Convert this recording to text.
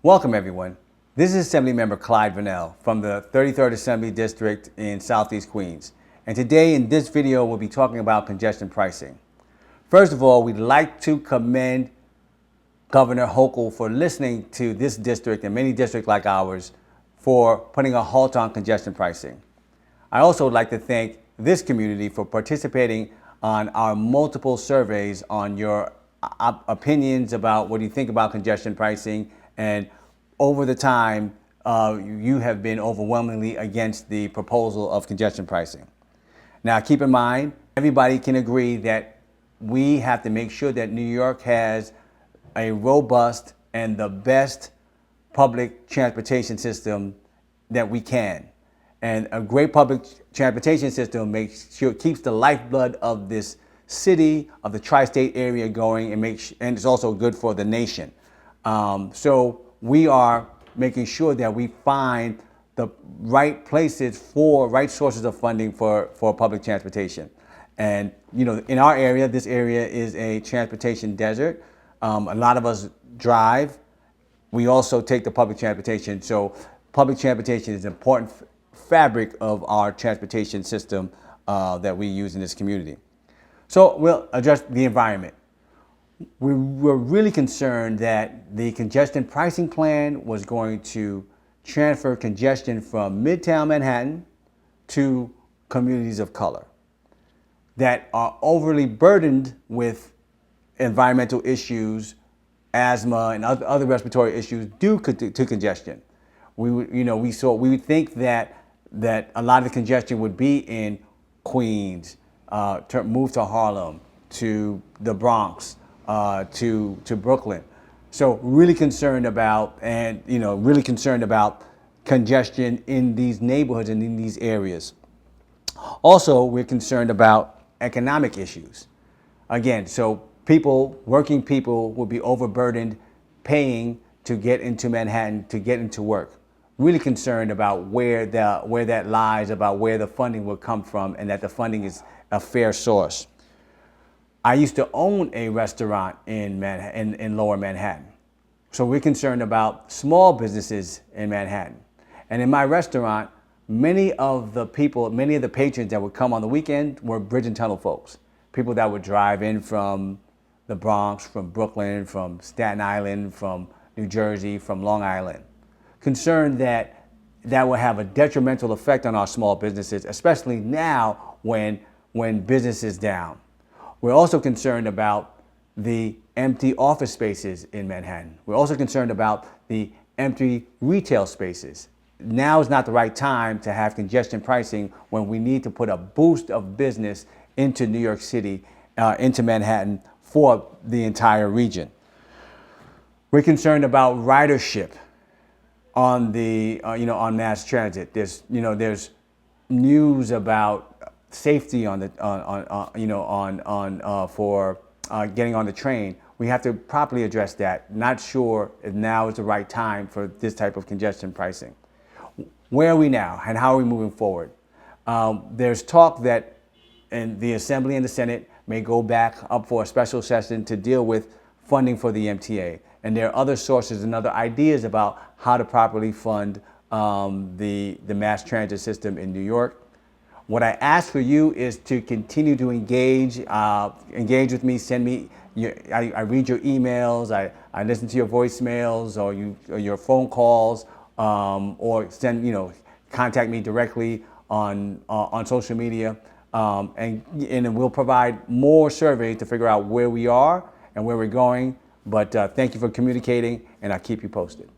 Welcome everyone. This is Assemblymember Clyde Vernell from the 33rd Assembly District in Southeast Queens. And today in this video we'll be talking about congestion pricing. First of all, we'd like to commend Governor Hochul for listening to this district and many districts like ours for putting a halt on congestion pricing. I also would like to thank this community for participating on our multiple surveys on your opinions about what you think about congestion pricing, and over the time you have been overwhelmingly against the proposal of congestion pricing. Now keep in mind, everybody can agree that we have to make sure that New York has a robust and the best public transportation system that we can. And a great public transportation system keeps the lifeblood of this city, of the tri-state area going, and it's also good for the nation. So we are making sure that we find the right places for right sources of funding for public transportation. And in our area, this area is a transportation desert. A lot of us drive. We also take the public transportation. So public transportation is an important fabric of our transportation system that we use in this community. So we'll address the environment. We were really concerned that the congestion pricing plan was going to transfer congestion from Midtown Manhattan to communities of color that are overly burdened with environmental issues, asthma, and other respiratory issues due to congestion. We would think that a lot of the congestion would be in Queens, move to Harlem, to the Bronx, to Brooklyn. So really concerned about, congestion in these neighborhoods and in these areas. Also, we're concerned about economic issues. Again, so working people will be overburdened paying to get into Manhattan, to get into work. Really concerned about where that lies, about where the funding will come from, and that the funding is a fair source. I used to own a restaurant in Lower Manhattan. So we're concerned about small businesses in Manhattan. And in my restaurant, many of the patrons that would come on the weekend were bridge and tunnel folks. People that would drive in from the Bronx, from Brooklyn, from Staten Island, from New Jersey, from Long Island. Concerned that will have a detrimental effect on our small businesses, especially now when business is down. We're also concerned about the empty office spaces in Manhattan. We're also concerned about the empty retail spaces. Now is not the right time to have congestion pricing when we need to put a boost of business into New York City, into Manhattan for the entire region. We're concerned about ridership on on mass transit. There's news about safety for getting on the train. We have to properly address that. Not sure if now is the right time for this type of congestion pricing. Where are we now and how are we moving forward? There's talk that the Assembly and the Senate may go back up for a special session to deal with funding for the MTA. And there are other sources and other ideas about how to properly fund the mass transit system in New York. What I ask for you is to continue to engage with me. Send me. I read your emails. I listen to your voicemails or your phone calls, or contact me directly on social media, and we'll provide more surveys to figure out where we are and where we're going. But thank you for communicating, and I'll keep you posted.